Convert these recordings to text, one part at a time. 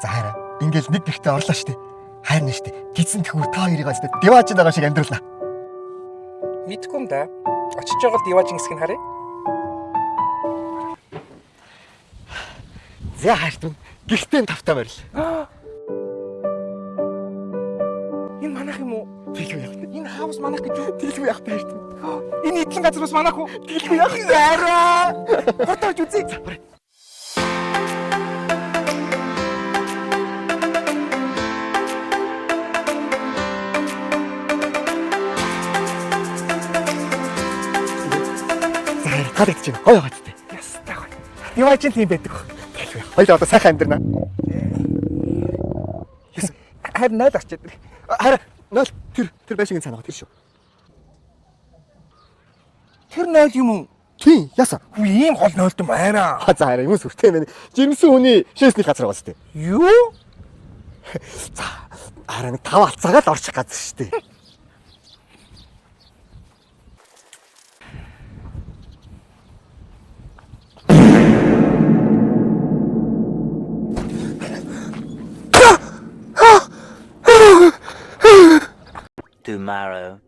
За хараа. Ингээл нэг гихтээ орлоо штэ. Хайрна штэ. Гизэн тхүүр та хоёрыг оцтой диваажин байгаа шиг амьдруулна. Мэдгүй юм да. Очиж байгаа л диваажин хэсгийг харъя. За хайртун. Гихтээ тавтаа барил. Энэ манайх юм уу? Тэглгүй явах. Энэ хаус манайх гэж юу? Тэглгүй явах хайртун. Энэ эдлэн газар бас манайх уу? Тэглгүй явах. Араа. Хотооч үзье. Гадагч чинь гоё гадтай. Ястаа гоё. Диваажин тийм байдаг. Хоёул одоо сайхан амьдрнаа. Харин 0 очиад. Хараа 0 тэр байшингийн цаанаа тэр шүү. Тэр 0 юм уу? Тийм ясаа. Хүү ийм гол 0 юм араа. За хараа юм сүртэй мэн. Жирэмсэн хүний шээсний газар байгаа шүү дээ. Юу? За хараа нэг 5 алцаагаа л орчих газар шүү дээ. Tomorrow.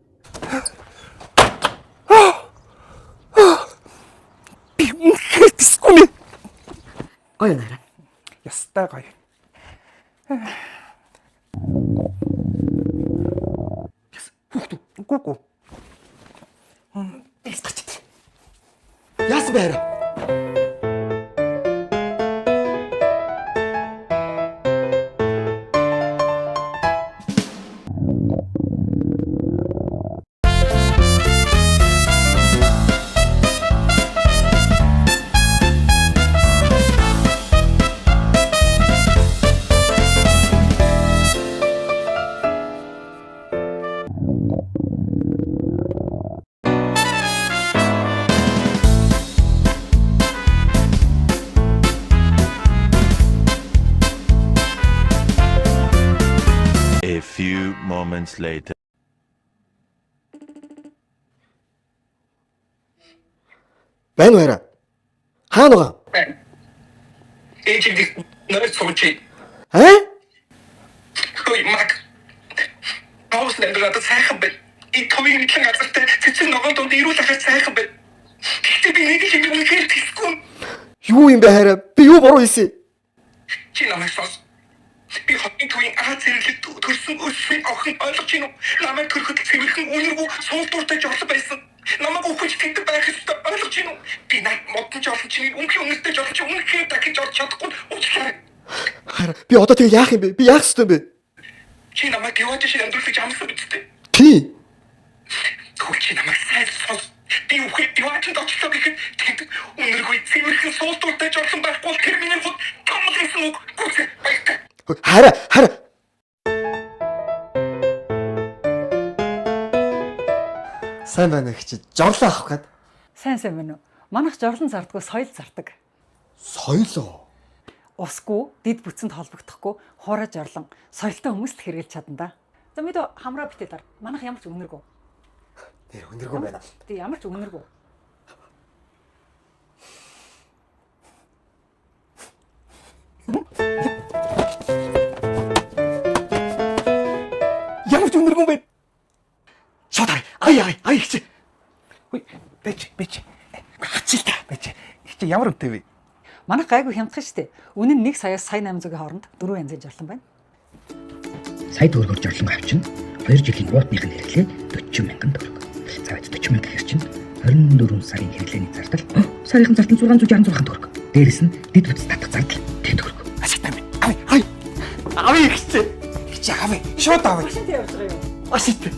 Бискүн. Гоё нэрэ. Ястаа гоё. Гүгү. Эсгэж. Яс байр. A few moments later. Байна уу? Хаана байгаа? Ээжийг нэр суучих. Хөөе мак. Аус нэрээд сайхан байна. И комьюнити газартай цэцэн ногоон донд ирүүл ахаж сайхан байна. Гэхдээ би нэг юм үнэхээр тэсгүй. Юу юм бэ хараа? Би юу буруу хийсэн? Чи намайг сонс. Би хотын төвийн аа зэрэглэд төрсөн өсвийн охин ойлгож байна уу? Намайг төрөхөд цэвэрхэн үнэргүй суул дуртай жорлон байсан. Намайг өхөж тэнд байх ёстой ойлгож байна уу? Би над модон жорлон чинь үнэхээр үнэтэй жорлон чинь үнэхээр дахиж орж чадахгүй уучлаарай. Хараа би одоо тэг яах юм бэ? Би яах ёстой юм бэ? Чи намайг яваад шиг амьдруулж амсан биз дээ. Тий. Тэгвэл чи намайг сайн сонс. Би үхээд яваад очлоо гэхэд тэнд үнэргүй цэвэрхэн суул дуртай жорлон байхгүй бол тэр миний хот том гэсэн үг. Гүцээ баяртай. Хараа. Сайн байна гэж жорлоо авах гээд. Сайн байна уу? Манайх жорлон зардаггүй соёл зардаг. Соёлоо. Усгүй, дид бүтцэнд холбогдохгүй, хуурай жорлон соёлтой хүмүүст хэрэгжилж чадна да. За мэдээ хамраа битээ дар. Манайх ямар ч үнэргүй. Тэр өнөргөө байна. Тэг ямар ч үнэргүй. Ямар ч үнэргүй бэ? Шот ай их чи. Хөөе, бэж. Хачил та бэж. Их чи ямар үнэтэй вэ? Манайх гайгүй хямдхан штэ. Үнэн 1 саяас сая 800-ийн хооронд 4 янзын жорлон байна. Сая төгрөгөөр жорлон авчин 2 жилийн уутных нь хэрэглээ 40 мянган төгрөг. За байж 40 мянга гэр чинь 24 сарын хэрэглээний зардал сарын зардал 666 төгрөг. Дээрэс нь дэд бүтц татах зардал 1 төгрөг. Ашигтай байна. Ай. Ави их чи. Их чи авъя. Шууд авъя. Машинтай явж байгаа юу? Ашигтай.